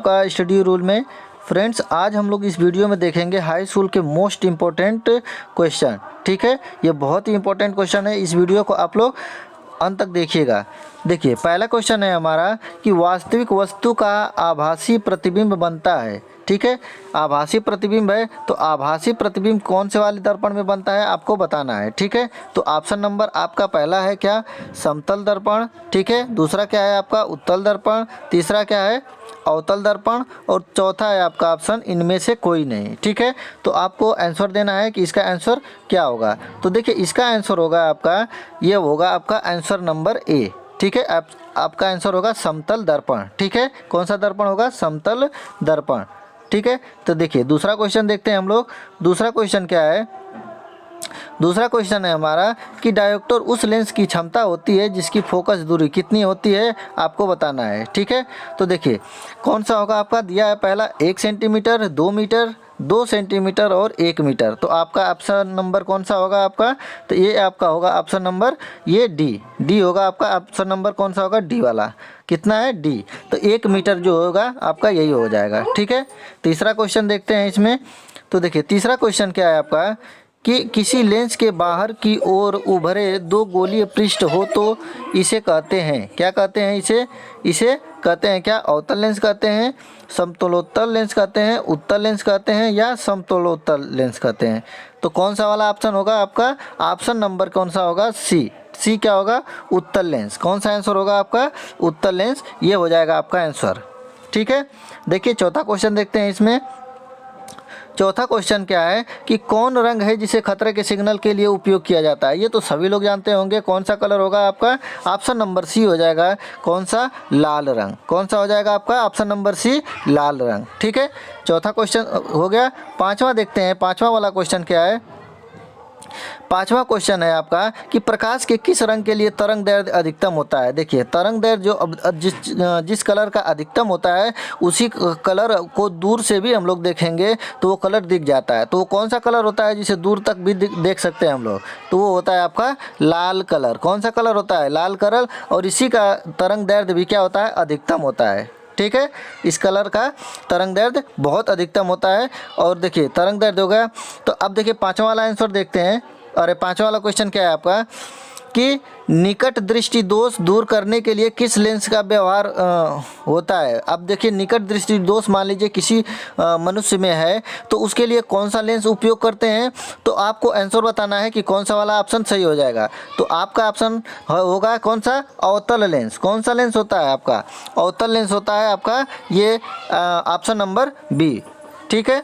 आपका study rule में। Friends, आज हम लोग इस वीडियो में देखेंगे हाई स्कूल के मोस्ट इम्पोर्टेंट क्वेश्चन। ठीक है, ये बहुत ही इंपॉर्टेंट क्वेश्चन है, इस वीडियो को आप लोग अंत तक देखिएगा। देखिए, पहला क्वेश्चन है हमारा कि वास्तविक वस्तु का आभासी प्रतिबिंब बनता है। ठीक है, आभासी प्रतिबिंब है तो आभासी प्रतिबिंब कौन से वाले दर्पण में बनता है आपको बताना है। ठीक है, तो ऑप्शन नंबर आपका पहला है क्या, समतल दर्पण। ठीक है, दूसरा क्या है आपका उत्तल दर्पण, तीसरा क्या है अवतल दर्पण, और चौथा है आपका ऑप्शन इनमें से कोई नहीं। ठीक है, तो आपको आंसर देना है कि इसका आंसर क्या होगा। तो देखिए, इसका आंसर होगा आपका, ये होगा आपका आंसर नंबर ए। ठीक है, आपका आंसर होगा समतल दर्पण। ठीक है, कौन सा दर्पण होगा, समतल दर्पण। ठीक है, तो देखिए दूसरा क्वेश्चन देखते हैं हम लोग। दूसरा क्वेश्चन क्या है, दूसरा क्वेश्चन है हमारा कि डायोप्टर उस लेंस की क्षमता होती है जिसकी फोकस दूरी कितनी होती है आपको बताना है। ठीक है, तो देखिए कौन सा होगा आपका दिया है, पहला 1 सेंटीमीटर, 2 मीटर, 2 सेंटीमीटर और 1 मीटर। तो आपका ऑप्शन नंबर कौन सा होगा आपका, तो ये आपका होगा ऑप्शन नंबर ये डी होगा आपका। ऑप्शन नंबर कौन सा होगा, डी वाला। कितना है, डी। तो 1 मीटर जो होगा आपका यही हो जाएगा। ठीक है, तीसरा क्वेश्चन देखते हैं इसमें। तो देखिए तीसरा क्वेश्चन क्या है आपका कि किसी लेंस के बाहर की ओर उभरे 2 गोलीय पृष्ठ हो तो इसे कहते हैं, क्या कहते हैं, इसे कहते हैं क्या, अवतल लेंस कहते हैं, समतलोत्तल लेंस कहते हैं, उत्तल लेंस कहते हैं या समतलोत्तल लेंस कहते हैं। तो कौन सा वाला ऑप्शन होगा आपका, ऑप्शन नंबर कौन सा होगा, सी क्या होगा, उत्तल लेंस। कौन सा आंसर होगा आपका, उत्तल लेंस, ये हो जाएगा आपका आंसर। ठीक है, देखिए चौथा क्वेश्चन देखते हैं इसमें। चौथा क्वेश्चन क्या है कि कौन रंग है जिसे खतरे के सिग्नल के लिए उपयोग किया जाता है। ये तो सभी लोग जानते होंगे, कौन सा कलर होगा आपका, ऑप्शन नंबर सी हो जाएगा। कौन सा, लाल रंग। कौन सा हो जाएगा आपका, ऑप्शन नंबर सी, लाल रंग। ठीक है, चौथा क्वेश्चन हो गया। पांचवा देखते हैं, पांचवा वाला क्वेश्चन क्या है। पांचवा क्वेश्चन है आपका कि प्रकाश के किस रंग के लिए तरंग दैर्ध्य अधिकतम होता है। देखिए तरंग दैर्ध्य जो जिस कलर का अधिकतम होता है उसी कलर को दूर से भी हम लोग देखेंगे तो वो कलर दिख जाता है। तो वो कौन सा कलर होता है जिसे दूर तक भी देख सकते हैं हम लोग, तो वो होता है आपका लाल कलर। कौन सा कलर होता है, लाल कलर, और इसी का तरंग दैर्ध्य भी क्या होता है, अधिकतम होता है। ठीक है, इस कलर का तरंग दैर्ध्य बहुत अधिकतम होता है। और देखिए तरंग दैर्ध्य हो गया। तो अब देखिए पांचवा वाला आंसर देखते हैं। अरे पांचवा वाला क्वेश्चन क्या है आपका कि निकट दृष्टि दोष दूर करने के लिए किस लेंस का व्यवहार होता है। अब देखिए निकट दृष्टि दोष मान लीजिए किसी मनुष्य में है तो उसके लिए कौन सा लेंस उपयोग करते हैं। तो आपको आंसर बताना है कि कौन सा वाला ऑप्शन सही हो जाएगा। तो आपका ऑप्शन होगा कौन सा, अवतल लेंस। कौन सा लेंस होता है आपका, अवतल लेंस होता है आपका, ये ऑप्शन नंबर बी। ठीक है,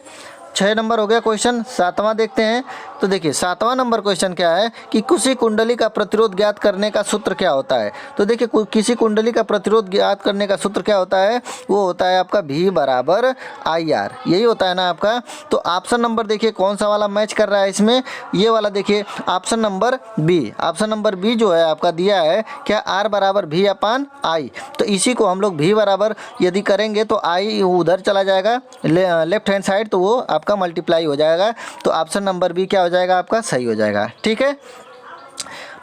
6 नंबर हो गया क्वेश्चन। सातवां देखते हैं। तो देखिए सातवां नंबर क्वेश्चन क्या है कि किसी कुंडली का प्रतिरोध ज्ञात करने का सूत्र क्या होता है। तो देखिए किसी कुंडली का प्रतिरोध ज्ञात करने का सूत्र क्या होता है, वो होता है आपका V बराबर IR, यही होता है ना आपका। तो ऑप्शन नंबर देखिए कौन सा वाला मैच कर रहा है इसमें, ये वाला देखिए option number B. Option number B जो है आपका दिया है क्या, R बराबर V अपान I। तो इसी को हम लोग V बराबर यदि करेंगे तो I उधर चला जाएगा लेफ्ट हैंड साइड, तो वो आपका मल्टीप्लाई हो जाएगा। तो ऑप्शन नंबर बी क्या हो जाएगा आपका, सही हो जाएगा। ठीक है,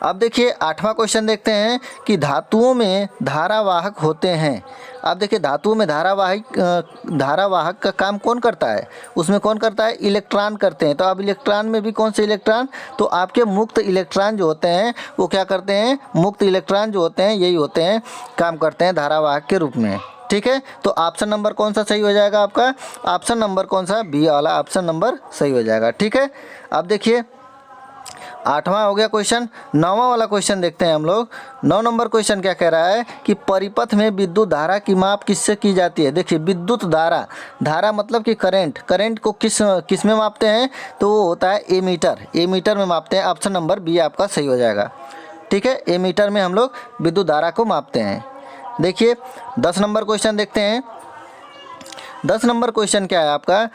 अब देखिए 8वां क्वेश्चन देखते हैं कि धातुओं में धारावाहक होते हैं। अब देखिए धातुओं में धारावाहक का काम कौन करता है, उसमें कौन करता है, इलेक्ट्रॉन करते हैं। तो अब इलेक्ट्रॉन में भी कौन से इलेक्ट्रॉन, तो आपके मुक्त इलेक्ट्रॉन जो होते हैं वो क्या करते हैं, मुक्त इलेक्ट्रॉन जो होते हैं यही होते हैं, काम करते हैं धारावाहक के रूप में। ठीक है, तो ऑप्शन नंबर कौन सा सही हो जाएगा आपका, ऑप्शन नंबर कौन सा, बी वाला ऑप्शन नंबर सही हो जाएगा। ठीक है, अब देखिए 8वां हो गया क्वेश्चन। 9वां वाला क्वेश्चन देखते हैं हम लोग। 9 नंबर क्वेश्चन क्या कह रहा है कि परिपथ में विद्युत धारा की माप किससे की जाती है। देखिए विद्युत धारा मतलब कि करंट को किस में मापते हैं, तो वो होता है एमीटर में मापते हैं। ऑप्शन नंबर बी आपका सही हो जाएगा। ठीक है, एमीटर में हम लोग विद्युत धारा को मापते हैं। देखिए 10 नंबर क्वेश्चन देखते हैं। 10 नंबर क्वेश्चन क्या है आपका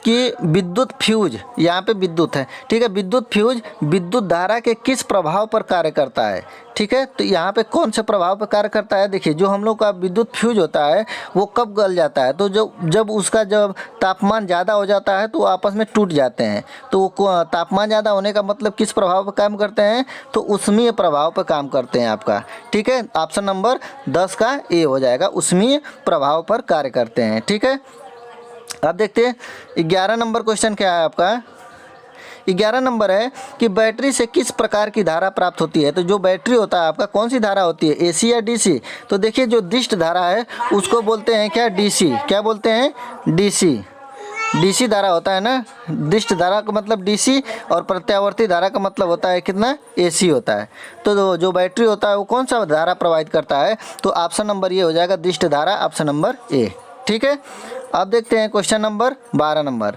कि विद्युत फ्यूज, यहाँ पे विद्युत है, ठीक है, विद्युत फ्यूज विद्युत धारा के किस प्रभाव पर कार्य करता है, ठीक है। तो यहाँ पे कौन से प्रभाव पर कार्य करता है, देखिए जो हम लोग का विद्युत फ्यूज होता है वो कब गल जाता है, तो जब उसका जब तापमान ज़्यादा हो जाता है तो वो आपस में टूट जाते हैं। तो तापमान ज़्यादा होने का मतलब किस प्रभाव पर काम करते हैं, तो उष्मीय प्रभाव पर काम करते हैं आपका, ठीक है। ऑप्शन नंबर 10 का ए हो जाएगा, उष्मीय प्रभाव पर कार्य करते हैं, ठीक है। अब देखते हैं 11 नंबर क्वेश्चन क्या है आपका। 11 नंबर है कि बैटरी से किस प्रकार की धारा प्राप्त होती है। तो जो बैटरी होता है आपका कौन सी धारा होती है, एसी या डीसी। तो देखिए जो दिष्ट धारा है उसको बोलते हैं क्या, डीसी। क्या बोलते हैं, डीसी। डीसी धारा होता है ना, दिष्ट धारा का मतलब डीसी और प्रत्यावर्ती धारा का मतलब होता है कितना, एसी होता है। तो जो बैटरी होता है वो कौन सा धारा प्रवाहित करता है, तो ऑप्शन नंबर ये हो जाएगा दिष्ट धारा, ऑप्शन नंबर ए, ठीक है। अब देखते हैं क्वेश्चन नंबर 12 नंबर।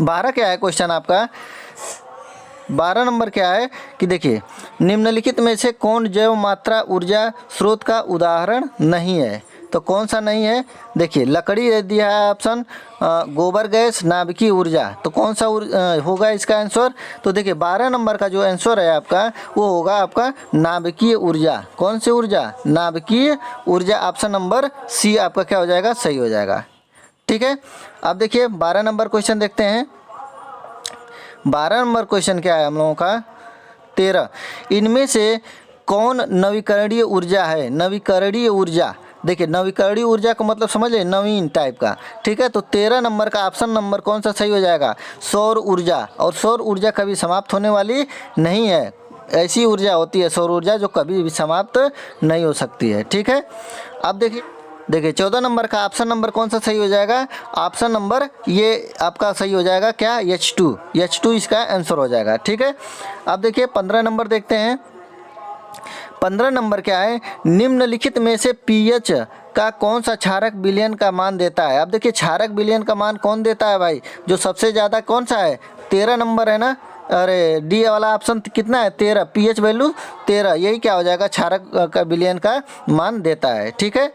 12 क्या है क्वेश्चन आपका, 12 नंबर क्या है कि देखिए निम्नलिखित में से कौन जैव मात्रा ऊर्जा स्रोत का उदाहरण नहीं है। तो कौन सा नहीं है, देखिए लकड़ी दे दिया है ऑप्शन, गोबर गैस, नाभिकीय ऊर्जा। तो कौन सा होगा इसका आंसर, तो देखिए 12 नंबर का जो आंसर है आपका वो होगा आपका नाभिकीय ऊर्जा। कौन सी ऊर्जा, नाभिकीय ऊर्जा, ऑप्शन नंबर सी आपका क्या हो जाएगा, सही हो जाएगा, ठीक है। अब देखिए 12 नंबर क्वेश्चन देखते हैं। 12 नंबर क्वेश्चन क्या है हम लोगों का, 13 इनमें से कौन नवीकरणीय ऊर्जा है। नवीकरणीय ऊर्जा, देखिए नवीकरणीय ऊर्जा का मतलब समझ लें, नवीन टाइप का, ठीक है। तो 13 नंबर का ऑप्शन नंबर कौन सा सही हो जाएगा, सौर ऊर्जा। और सौर ऊर्जा कभी समाप्त होने वाली नहीं है, ऐसी ऊर्जा होती है सौर ऊर्जा जो कभी भी समाप्त नहीं हो सकती है, ठीक है। अब देखिए 14 नंबर का ऑप्शन नंबर कौन सा सही हो जाएगा, ऑप्शन नंबर ये आपका सही हो जाएगा क्या, H2 इसका आंसर हो जाएगा, ठीक है। अब देखिए 15 नंबर देखते हैं। 15 नंबर क्या है, निम्नलिखित में से पीएच का कौन सा क्षारक विलयन का मान देता है। अब देखिए क्षारक विलयन का मान कौन देता है भाई, जो सबसे ज़्यादा कौन सा है, 13 नंबर है ना, अरे डी वाला ऑप्शन कितना है, 13, पीएच वैल्यू 13, यही क्या हो जाएगा, क्षारक का विलयन का मान देता है, ठीक है।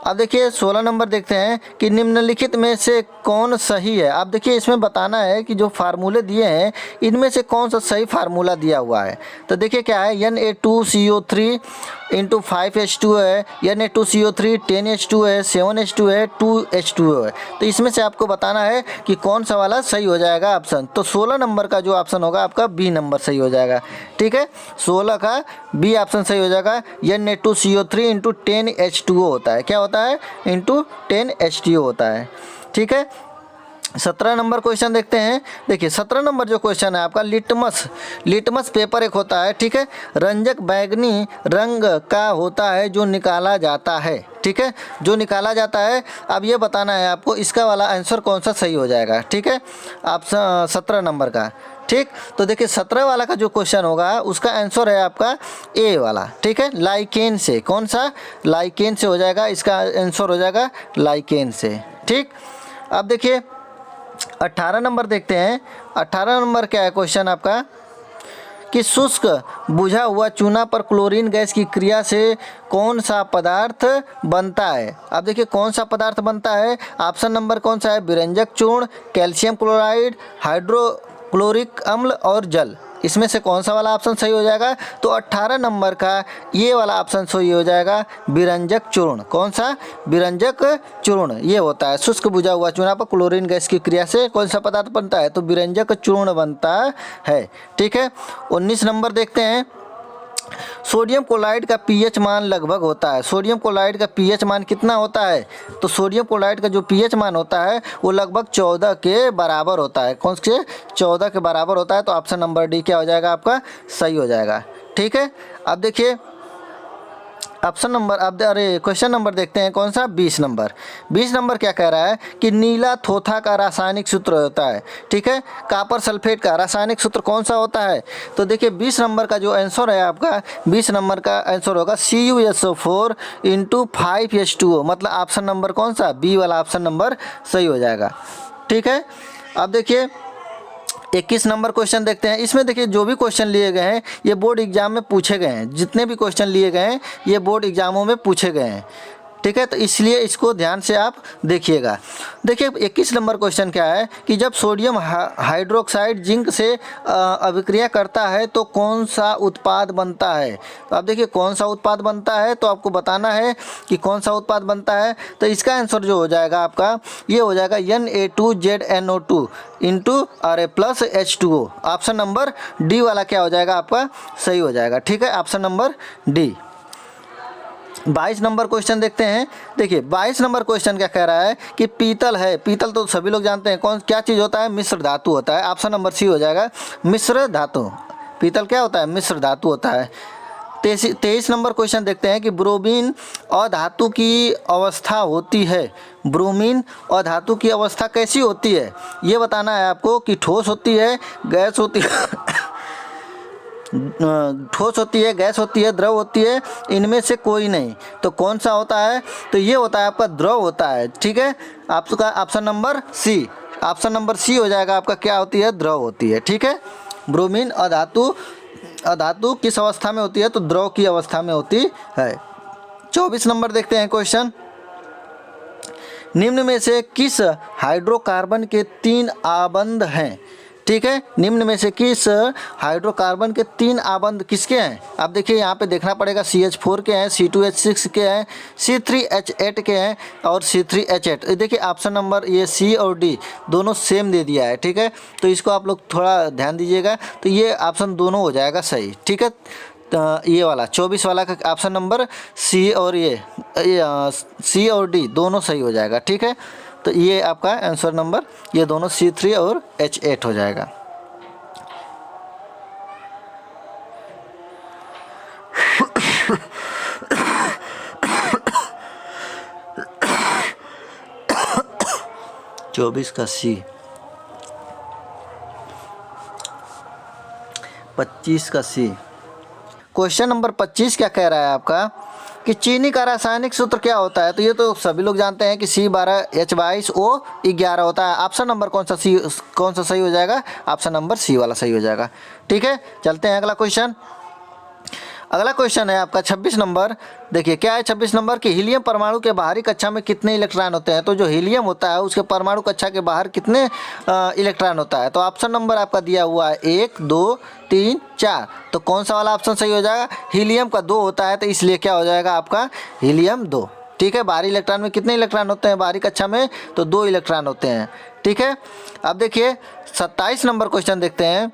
अब देखिए 16 नंबर देखते हैं कि निम्नलिखित में से कौन सही है। आप देखिए इसमें बताना है कि जो फार्मूले दिए हैं इनमें से कौन सा सही फार्मूला दिया हुआ है। तो देखिए क्या है, Na2CO3 × 5H2 है, Na2CO3 10H2 है, 7H2 है, 2H2O है। तो इसमें से आपको बताना है कि कौन सा वाला सही हो जाएगा ऑप्शन। तो 16 नंबर का जो ऑप्शन होगा आपका बी नंबर सही हो जाएगा, ठीक है। 16 का बी ऑप्शन सही हो जाएगा, Na2CO3 × 10H2O होता है, क्या होता है, × 10H2O होता है, ठीक है। 17 नंबर क्वेश्चन देखते हैं। देखिए 17 नंबर जो क्वेश्चन है आपका, लिटमस पेपर एक होता है, ठीक है, रंजक बैंगनी रंग का होता है जो निकाला जाता है, ठीक है, जो निकाला जाता है। अब ये बताना है आपको इसका वाला आंसर कौन सा सही हो जाएगा, ठीक है, आप 17 नंबर का, ठीक। तो देखिए 17 वाला का जो क्वेश्चन होगा उसका आंसर है आपका ए वाला, ठीक है, लाइकेन से। कौन सा, लाइकेन से हो जाएगा, इसका आंसर हो जाएगा लाइकेन से, ठीक। अब देखिए 18 नंबर देखते हैं। 18 नंबर क्या है क्वेश्चन आपका कि शुष्क बुझा हुआ चूना पर क्लोरीन गैस की क्रिया से कौन सा पदार्थ बनता है। अब देखिए कौन सा पदार्थ बनता है, ऑप्शन नंबर कौन सा है, विरंजक चूर्ण, कैल्शियम क्लोराइड, हाइड्रोक्लोरिक अम्ल और जल। इसमें से कौन सा वाला ऑप्शन सही हो जाएगा, तो 18 नंबर का ये वाला ऑप्शन सही हो जाएगा, विरंजक चूर्ण। कौन सा, विरंजक चूर्ण, ये होता है शुष्क बुझा हुआ चूना पर क्लोरीन गैस की क्रिया से कौन सा पदार्थ बनता है, तो विरंजक चूर्ण बनता है, ठीक है। 19 नंबर देखते हैं। सोडियम क्लोराइड का पीएच मान लगभग होता है, सोडियम क्लोराइड का पीएच मान कितना होता है, तो सोडियम क्लोराइड का जो पीएच मान होता है वो लगभग 14 के बराबर होता है। कौन से, 14 के बराबर होता है। तो ऑप्शन नंबर डी क्या हो जाएगा आपका, सही हो जाएगा, ठीक है। अब देखिए ऑप्शन नंबर, अब अरे क्वेश्चन नंबर देखते हैं कौन सा, 20 नंबर। 20 नंबर क्या कह रहा है कि नीला थोथा का रासायनिक सूत्र होता है, ठीक है, कॉपर सल्फेट का रासायनिक सूत्र कौन सा होता है। तो देखिए 20 नंबर का जो आंसर है आपका, 20 नंबर का आंसर होगा CuSO4 × 5H2O, मतलब ऑप्शन नंबर कौन सा, बी वाला ऑप्शन नंबर सही हो जाएगा, ठीक है। अब देखिए 21 नंबर क्वेश्चन देखते हैं। इसमें देखिए जो भी क्वेश्चन लिए गए हैं ये बोर्ड एग्जाम में पूछे गए हैं, जितने भी क्वेश्चन लिए गए हैं ये बोर्ड एग्जामों में पूछे गए हैं, ठीक है, तो इसलिए इसको ध्यान से आप देखिएगा। देखिए 21 नंबर क्वेश्चन क्या है कि जब सोडियम हाइड्रोक्साइड जिंक से अभिक्रिया करता है तो कौन सा उत्पाद बनता है। तो आप देखिए कौन सा उत्पाद बनता है, तो आपको बताना है कि कौन सा उत्पाद बनता है। तो इसका आंसर जो हो जाएगा आपका, ये हो जाएगा Na2ZNO2 into Ra plus H2O। Option number D वाला क्या हो जाएगा आपका, सही हो जाएगा। ठीक है, option number D. 22 number question देखते हैं। देखिए 22 नंबर क्वेश्चन क्या कह रहा है कि पीतल है, पीतल तो सभी लोग जानते हैं कौन क्या चीज़ होता है, मिश्र धातु होता है। ऑप्शन नंबर सी हो जाएगा, मिश्र धातु। पीतल क्या होता है, मिश्र धातु होता है। 23 नंबर क्वेश्चन देखते हैं कि ब्रोमीन अधातु की अवस्था होती है। ब्रोमीन अधातु की अवस्था कैसी होती है, ये बताना है आपको कि ठोस होती है, गैस होती है ठोस होती है, गैस होती है, द्रव होती है, इनमें से कोई नहीं। तो कौन सा होता है, तो ये होता है आपका द्रव होता है। ठीक है, आपका option number C, option number C हो जाएगा आपका, क्या होती है, द्रव होती है। ठीक है, ब्रोमीन अधातु किस अवस्था में होती है, तो द्रव की अवस्था में होती है। 24 नंबर देखते हैं क्वेश्चन। निम्न में से किस हाइड्रोकार्बन के 3 आबंध हैं। ठीक है, निम्न में से किस हाइड्रोकार्बन के 3 आबंध किसके हैं। आप देखिए यहाँ पे देखना पड़ेगा, CH4 के हैं, C2H6 के हैं, C3H8 के हैं और C3H8। देखिए ऑप्शन नंबर ये सी और डी दोनों सेम दे दिया है। ठीक है, तो इसको आप लोग थोड़ा ध्यान दीजिएगा, तो ये ऑप्शन दोनों हो जाएगा सही। ठीक है, तो ये वाला 24 वाला का ऑप्शन नंबर सी और ये सी और डी दोनों सही हो जाएगा। ठीक है, तो ये आपका आंसर नंबर ये दोनों C3 और H8 हो जाएगा। चौबीस का सी, 25 का सी। क्वेश्चन नंबर 25 क्या कह रहा है आपका कि चीनी का रासायनिक सूत्र क्या होता है। तो ये तो सभी लोग जानते हैं कि C12H22O11 होता है। ऑप्शन नंबर कौन सा सही हो जाएगा, ऑप्शन नंबर सी वाला सही हो जाएगा। ठीक है, चलते हैं अगला क्वेश्चन। अगला क्वेश्चन है आपका 26 नंबर। देखिए क्या है 26 नंबर कि हीलियम परमाणु के बाहरी कक्षा में कितने इलेक्ट्रॉन होते हैं। तो जो हीलियम होता है उसके परमाणु कक्षा के बाहर कितने इलेक्ट्रॉन होता है। तो ऑप्शन नंबर आपका दिया हुआ है 1 2 3 4। तो कौन सा वाला ऑप्शन सही हो जाएगा, हीलियम का 2 होता है, तो इसलिए क्या हो जाएगा आपका हीलियम 2। ठीक है, बाहरी इलेक्ट्रॉन में कितने इलेक्ट्रॉन होते हैं, बाहरी कक्षा में तो 2 इलेक्ट्रॉन होते हैं। ठीक है, अब देखिए 27 नंबर क्वेश्चन देखते हैं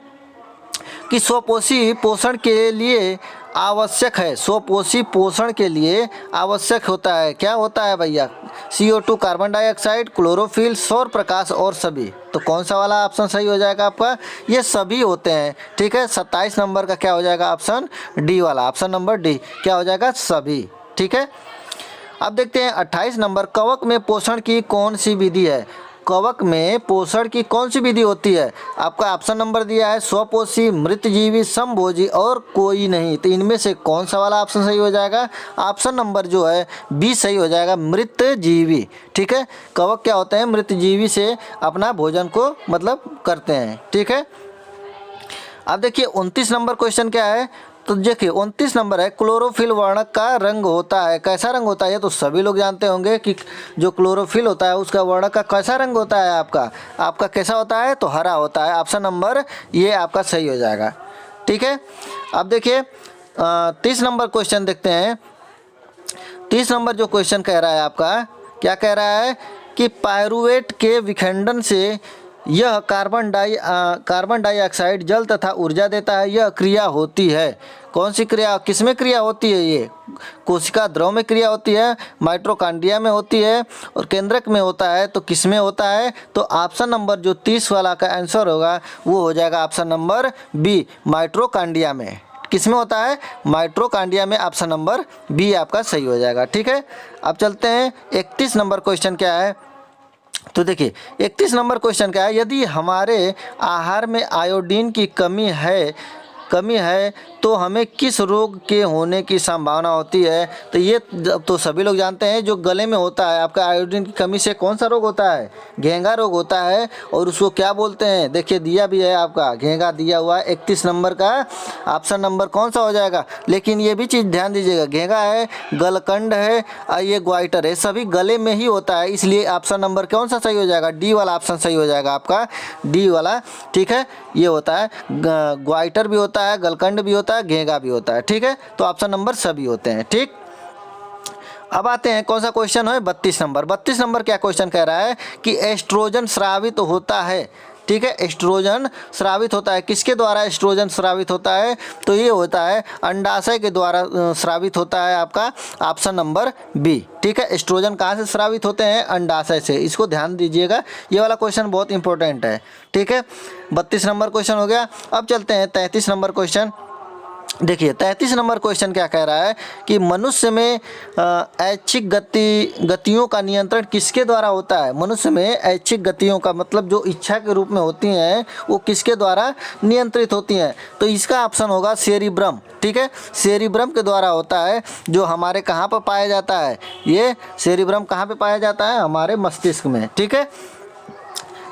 कि स्वपोषी पोषण के लिए आवश्यक है। स्वपोषी पोषण के लिए आवश्यक होता है, क्या होता है भैया, CO2 कार्बन डाइऑक्साइड, क्लोरोफिल, सौर प्रकाश और सभी। तो कौन सा वाला ऑप्शन सही हो जाएगा आपका, ये सभी होते हैं। ठीक है, 27 नंबर का क्या हो जाएगा, ऑप्शन डी वाला, ऑप्शन नंबर डी क्या हो जाएगा, सभी। ठीक है, अब देखते हैं 28 नंबर, कवक में पोषण की कौन सी विधि है। कवक में पोषण की कौन सी विधि होती है। आपका ऑप्शन नंबर दिया है स्वपोषी, मृतजीवी, समभोजी और कोई नहीं। तो इनमें से कौन सा वाला ऑप्शन सही हो जाएगा, ऑप्शन नंबर जो है बी सही हो जाएगा, मृतजीवी। ठीक है, कवक क्या होते हैं, मृतजीवी से अपना भोजन को मतलब करते हैं। ठीक है, अब देखिए 29 नंबर क्वेश्चन क्या है। तो देखिए 29 नंबर है, क्लोरोफिल वर्णक का रंग होता है, कैसा रंग होता है। ये तो सभी लोग जानते होंगे कि जो क्लोरोफिल होता है उसका वर्णक का कैसा रंग होता है, आपका कैसा होता है, तो हरा होता है। ऑप्शन नंबर ये आपका सही हो जाएगा। ठीक है, अब देखिए 30 नंबर क्वेश्चन देखते हैं। 30 नंबर जो क्वेश्चन कह रहा है आपका, क्या कह रहा है कि पायरुवेट के विखंडन से यह कार्बन डाइऑक्साइड जल तथा ऊर्जा देता है, यह क्रिया होती है। कौन सी क्रिया, किसमें क्रिया होती है, ये कोशिका द्रव में क्रिया होती है, माइटोकॉन्ड्रिया में होती है और केंद्रक में होता है। तो किस में होता है, तो ऑप्शन नंबर जो 30 वाला का आंसर होगा वो हो जाएगा ऑप्शन नंबर बी, माइटोकॉन्ड्रिया में। किस में होता है, माइटोकॉन्ड्रिया में, ऑप्शन नंबर बी आपका सही हो जाएगा। ठीक है, अब चलते हैं 31 नंबर क्वेश्चन क्या है। तो देखिए 31 नंबर क्वेश्चन क्या है, यदि हमारे आहार में आयोडीन की कमी है कमी है तो हमें किस रोग के होने की संभावना होती है? तो ये तो सभी लोग जानते हैं, जो गले में होता है आपका आयोडीन की कमी से कौन सा रोग होता है? घेंघा रोग होता है। और उसको क्या बोलते हैं? देखिए दिया भी है आपका, घेंघा दिया हुआ है। 31 नंबर का ऑप्शन नंबर कौन सा हो जाएगा? लेकिन ये भी चीज़ ध्यान दीजिएगा, घेंघा है, गलकंड है और ये ग्वाइटर है, सभी गले में ही होता है। इसलिए ऑप्शन नंबर कौन सा सही हो जाएगा? डी वाला ऑप्शन सही हो जाएगा आपका, डी वाला। ठीक है, ये होता है, ग्वाइटर भी होता है, गलकंड भी होता है, घेंघा भी होता है। ठीक है, तो ऑप्शन नंबर सभी होते हैं। ठीक, अब आते हैं कौन सा क्वेश्चन है? 32 नंबर। 32 नंबर क्या क्वेश्चन कह रहा है कि एस्ट्रोजन स्रावित होता है। ठीक है, एस्ट्रोजन स्रावित होता है, किसके द्वारा एस्ट्रोजन स्रावित होता है? तो ये होता है अंडाशय के द्वारा स्रावित होता है आपका ऑप्शन नंबर बी। ठीक है, एस्ट्रोजन कहाँ से स्रावित होते हैं? अंडाशय से। इसको ध्यान दीजिएगा, ये वाला क्वेश्चन बहुत इंपॉर्टेंट है। ठीक है, 32 नंबर क्वेश्चन हो गया। अब चलते हैं 33 नंबर क्वेश्चन। देखिए 33 नंबर क्वेश्चन क्या कह रहा है कि मनुष्य में ऐच्छिक गतियों का नियंत्रण किसके द्वारा होता है? मनुष्य में ऐच्छिक गतियों का मतलब जो इच्छा के रूप में होती हैं वो किसके द्वारा नियंत्रित होती हैं? तो इसका ऑप्शन होगा सेरिब्रम। ठीक है, सेरिब्रम के द्वारा होता है, जो हमारे कहाँ पर पाया जाता है? ये सेरिब्रम कहाँ पर पाया जाता है? हमारे मस्तिष्क में। ठीक है,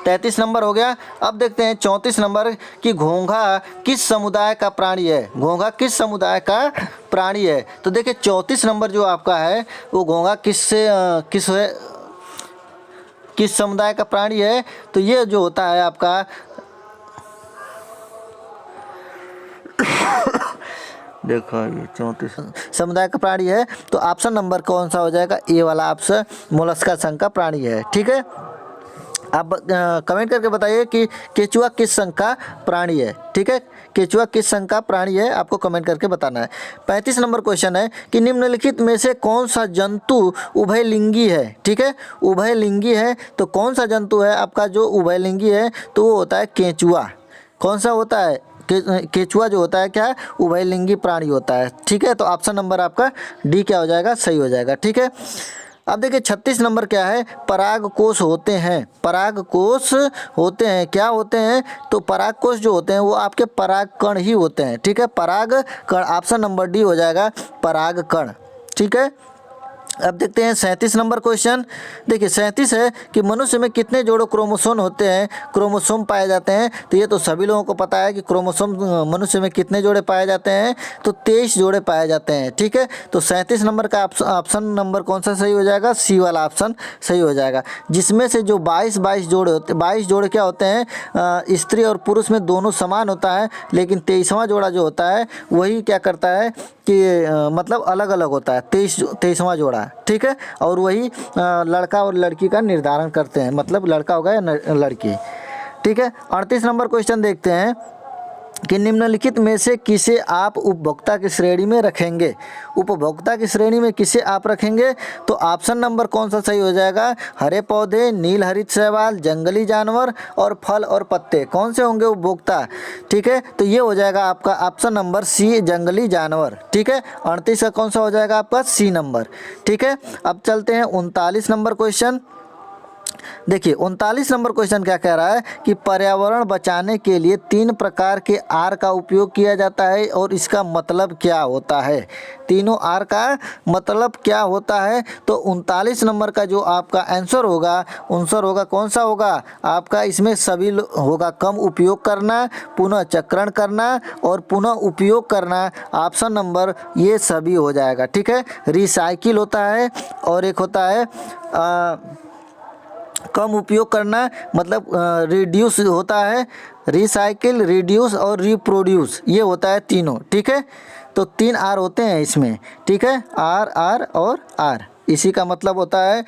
33 नंबर हो गया। अब देखते हैं 34 नंबर कि घोंघा किस समुदाय का प्राणी है? घोंघा किस समुदाय का प्राणी है? तो देखिए 34 नंबर जो आपका है वो घोंघा किस समुदाय का प्राणी है? तो ये जो होता है आपका देखो ये 34 समुदाय का प्राणी है। तो ऑप्शन नंबर कौन सा हो जाएगा? ए वाला ऑप्शन मोलस्का संघ का प्राणी है। ठीक है, आप कमेंट करके बताइए कि केचुआ किस संघ का प्राणी है। ठीक है, केचुआ किस संघ का प्राणी है, आपको कमेंट करके बताना है। 35 नंबर क्वेश्चन है कि निम्नलिखित में से कौन सा जंतु उभयलिंगी है? ठीक है, उभयलिंगी है तो कौन सा जंतु है आपका जो उभयलिंगी है? तो वो होता है केचुआ। कौन सा होता है? केचुआ जो होता है क्या? उभयलिंगी प्राणी होता है। ठीक है, तो ऑप्शन नंबर आपका डी क्या हो जाएगा? सही हो जाएगा। ठीक है, अब देखिए 36 नंबर क्या है? परागकोश होते हैं। परागकोश होते हैं, क्या होते हैं? तो परागकोश जो होते हैं वो आपके परागकण ही होते हैं। ठीक है, परागकण, ऑप्शन नंबर डी हो जाएगा परागकण। ठीक है, अब देखते हैं 37 नंबर क्वेश्चन। देखिए 37 है कि मनुष्य में कितने जोड़े क्रोमोसोम होते हैं? क्रोमोसोम पाए जाते हैं। तो ये तो सभी लोगों को पता है कि क्रोमोसोम मनुष्य में कितने जोड़े पाए जाते हैं? तो 23 जोड़े पाए जाते हैं। ठीक है, तो 37 नंबर का ऑप्शन नंबर कौन सा सही हो जाएगा? सी वाला ऑप्शन सही हो जाएगा। जिसमें से जो 22 जोड़े होते, 22 जोड़े क्या होते हैं? स्त्री और पुरुष में दोनों समान होता है, लेकिन 23वां जोड़ा जो होता है वही क्या करता है कि मतलब अलग अलग होता है, 23वां जोड़ा। ठीक है, और वही लड़का और लड़की का निर्धारण करते हैं, मतलब लड़का होगा या लड़की। ठीक है, 38 नंबर क्वेश्चन देखते हैं कि निम्नलिखित में से किसे आप उपभोक्ता की श्रेणी में रखेंगे? उपभोक्ता की श्रेणी में किसे आप रखेंगे? तो ऑप्शन नंबर कौन सा सही हो जाएगा? हरे पौधे, नील हरित शैवाल, जंगली जानवर और फल और पत्ते, कौन से होंगे उपभोक्ता? ठीक है, तो ये हो जाएगा आपका ऑप्शन नंबर सी, जंगली जानवर। ठीक है, 38 का कौन सा हो जाएगा आपका? C number. ठीक है, अब चलते हैं 39 नंबर क्वेश्चन। देखिए 39 नंबर क्वेश्चन क्या कह रहा है कि पर्यावरण बचाने के लिए 3 प्रकार के आर का उपयोग किया जाता है और इसका मतलब क्या होता है? तीनों आर का मतलब क्या होता है? तो 39 नंबर का जो आपका आंसर होगा कौन सा होगा आपका? इसमें सभी होगा कम उपयोग करना, पुनः चक्रण करना और पुनः उपयोग करना। ऑप्शन नंबर ये सभी हो जाएगा। ठीक है, रिसाइकिल होता है और एक होता है कम उपयोग करना, मतलब रिड्यूस होता है, रिसाइकिल, रिड्यूस और रिप्रोड्यूस, ये होता है तीनों। ठीक है, तो 3 आर होते हैं इसमें। ठीक है, आर आर और आर, इसी का मतलब होता है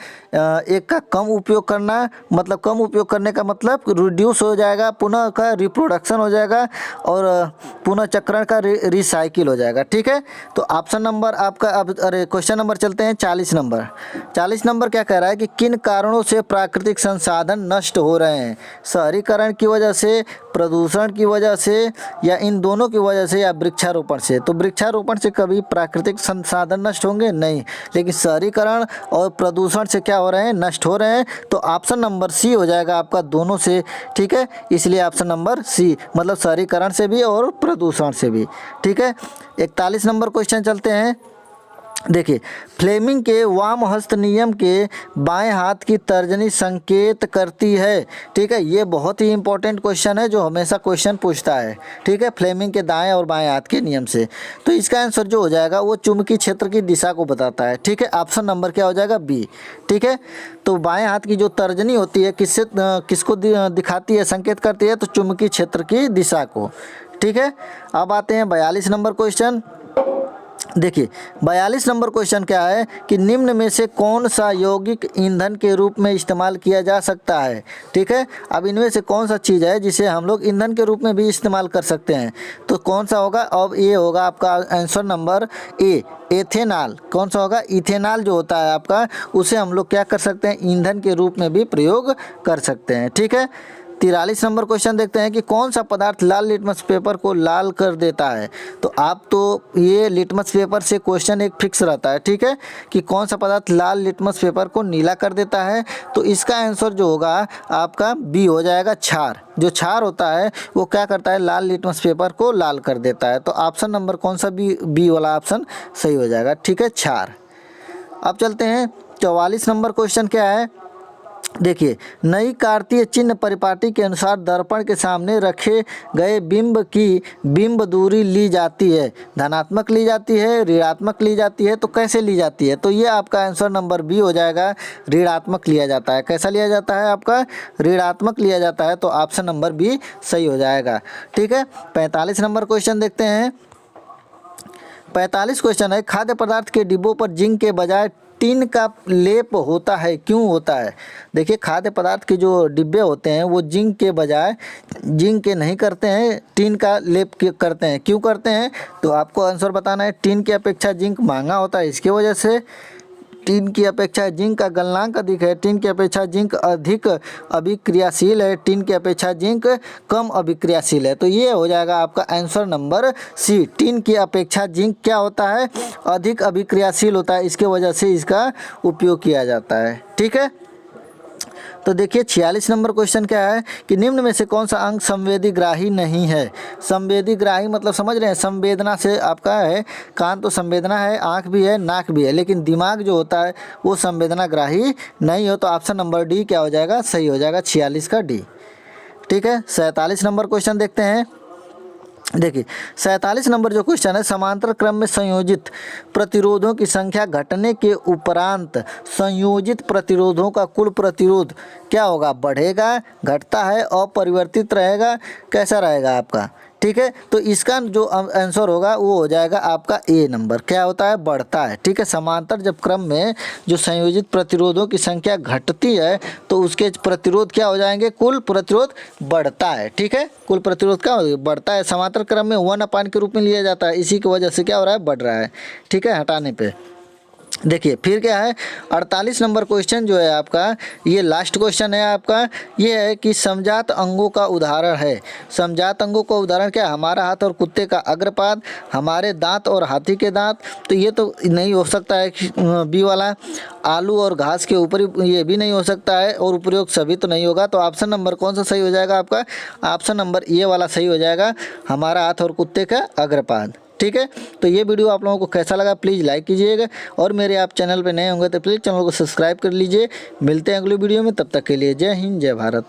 एक का कम उपयोग करना, मतलब कम उपयोग करने का मतलब रिड्यूस हो जाएगा, पुनः का रिप्रोडक्शन हो जाएगा और पुनः चक्रण का रिसाइकिल हो जाएगा। ठीक है, तो ऑप्शन नंबर आपका अब क्वेश्चन नंबर चलते हैं 40 नंबर। 40 नंबर क्या कह रहा है कि किन कारणों से प्राकृतिक संसाधन नष्ट हो रहे हैं? शहरीकरण की वजह से, प्रदूषण की वजह से, या इन दोनों की वजह से, या वृक्षारोपण से? तो वृक्षारोपण से कभी प्राकृतिक संसाधन नष्ट होंगे नहीं, लेकिन शहरीकरण शहरीकरण और प्रदूषण से क्या हो रहे हैं, नष्ट हो रहे हैं। तो ऑप्शन नंबर सी हो जाएगा आपका दोनों से, ठीक है। इसलिए ऑप्शन नंबर सी, मतलब शहरीकरण से भी और प्रदूषण से भी, ठीक है। 41 नंबर क्वेश्चन चलते हैं। देखिए, फ्लेमिंग के वाम हस्त नियम के बाएं हाथ की तर्जनी संकेत करती है, ठीक है। ये बहुत ही इंपॉर्टेंट क्वेश्चन है जो हमेशा क्वेश्चन पूछता है, ठीक है, फ्लेमिंग के दाएं और बाएं हाथ के नियम से। तो इसका आंसर जो हो जाएगा वो चुंबकीय क्षेत्र की दिशा को बताता है, ठीक है। ऑप्शन नंबर क्या हो जाएगा, बी, ठीक है। तो बाएं हाथ की जो तर्जनी होती है किसको दिखाती है, संकेत करती है, तो चुंबकीय क्षेत्र की दिशा को, ठीक है। अब आते हैं 42 नंबर क्वेश्चन। देखिए, 42 नंबर क्वेश्चन क्या है कि निम्न में से कौन सा यौगिक ईंधन के रूप में इस्तेमाल किया जा सकता है, ठीक है। अब इनमें से कौन सा चीज़ है जिसे हम लोग ईंधन के रूप में भी इस्तेमाल कर सकते हैं, तो कौन सा होगा। अब ये होगा आपका आंसर नंबर ए, एथेनॉल। कौन सा होगा, इथेनॉल जो होता है आपका, उसे हम लोग क्या कर सकते हैं, ईंधन के रूप में भी प्रयोग कर सकते हैं, ठीक है। 43 नंबर क्वेश्चन देखते हैं कि कौन सा पदार्थ लाल लिटमस पेपर को लाल कर देता है। तो आप तो ये लिटमस पेपर से क्वेश्चन एक फिक्स रहता है, ठीक है, कि कौन सा पदार्थ लाल लिटमस पेपर को नीला कर देता है। तो इसका आंसर जो होगा आपका बी हो जाएगा, क्षार। जो क्षार होता है वो क्या करता है, लाल लिटमस पेपर को लाल कर देता है। तो ऑप्शन नंबर कौन सा, बी वाला ऑप्शन सही हो जाएगा, ठीक है, क्षार। अब चलते हैं 44 नंबर क्वेश्चन क्या है। देखिए, नई कार्तीय चिन्ह परिपाटी के अनुसार दर्पण के सामने रखे गए बिंब की बिंब दूरी ली जाती है, धनात्मक ली जाती है, ऋणात्मक ली जाती है, तो कैसे ली जाती है। तो ये आपका आंसर नंबर बी हो जाएगा, ऋणात्मक लिया जाता है। कैसा लिया जाता है, आपका ऋणात्मक लिया जाता है। तो ऑप्शन नंबर बी सही हो जाएगा, ठीक है। 45 नंबर क्वेश्चन देखते हैं। 45 क्वेश्चन है, खाद्य पदार्थ के डिब्बों पर जिंक के बजाय टिन का लेप होता है, क्यों होता है। देखिए, खाद्य पदार्थ के जो डिब्बे होते हैं वो जिंक के बजाय जिंक के नहीं करते हैं, टिन का लेप करते हैं। क्यों करते हैं, तो आपको आंसर बताना है। टिन की अपेक्षा जिंक महंगा होता है, इसके वजह से। टिन की अपेक्षा जिंक का गलनांक अधिक है, टिन की अपेक्षा जिंक अधिक अभिक्रियाशील है, टिन की अपेक्षा जिंक कम अभिक्रियाशील है। तो ये हो जाएगा आपका आंसर नंबर सी, टिन की अपेक्षा जिंक क्या होता है, अधिक अभिक्रियाशील होता है, इसके वजह से इसका उपयोग किया जाता है, ठीक है। तो देखिए, 46 नंबर क्वेश्चन क्या है कि निम्न में से कौन सा अंग संवेदीग्राही नहीं है। संवेदीग्राही मतलब समझ रहे हैं, संवेदना से आपका है, कान तो संवेदना है, आँख भी है, नाक भी है, लेकिन दिमाग जो होता है वो संवेदनाग्राही नहीं हो। तो ऑप्शन नंबर डी क्या हो जाएगा, सही हो जाएगा, 46 का डी, ठीक है। 47 नंबर क्वेश्चन देखते हैं। देखिए, 47 नंबर जो क्वेश्चन है, समांतर क्रम में संयोजित प्रतिरोधों की संख्या घटने के उपरांत संयोजित प्रतिरोधों का कुल प्रतिरोध क्या होगा, बढ़ेगा, घटता है, अपरिवर्तित रहेगा, कैसा रहेगा आपका, ठीक है। तो इसका जो आंसर होगा वो हो जाएगा आपका ए नंबर, क्या होता है, बढ़ता है, ठीक है। समांतर जब क्रम में जो संयोजित प्रतिरोधों की संख्या घटती है तो उसके प्रतिरोध क्या हो जाएंगे, कुल प्रतिरोध बढ़ता है, ठीक है। कुल प्रतिरोध क्या बढ़ता है, समांतर क्रम में 1/n के रूप में लिया जाता है, इसी की वजह से क्या हो रहा है, बढ़ रहा है, ठीक है, हटाने पे। देखिए, फिर क्या है, 48 नंबर क्वेश्चन जो है आपका, ये लास्ट क्वेश्चन है आपका। ये है कि समजात अंगों का उदाहरण है। समजात अंगों का उदाहरण क्या है, हमारा हाथ और कुत्ते का अग्रपाद, हमारे दांत और हाथी के दांत। तो ये तो नहीं हो सकता है बी वाला। आलू और घास के ऊपरी, ये भी नहीं हो सकता है, और उपयोग सभी तो नहीं होगा। तो ऑप्शन नंबर कौन सा सही हो जाएगा आपका, ऑप्शन नंबर ए वाला सही हो जाएगा, हमारा हाथ और कुत्ते का अग्रपाद, ठीक है। तो ये वीडियो आप लोगों को कैसा लगा प्लीज़ लाइक कीजिएगा, और मेरे आप चैनल पे नए होंगे तो प्लीज़ चैनल को सब्सक्राइब कर लीजिए। मिलते हैं अगली वीडियो में, तब तक के लिए जय हिंद, जय भारत।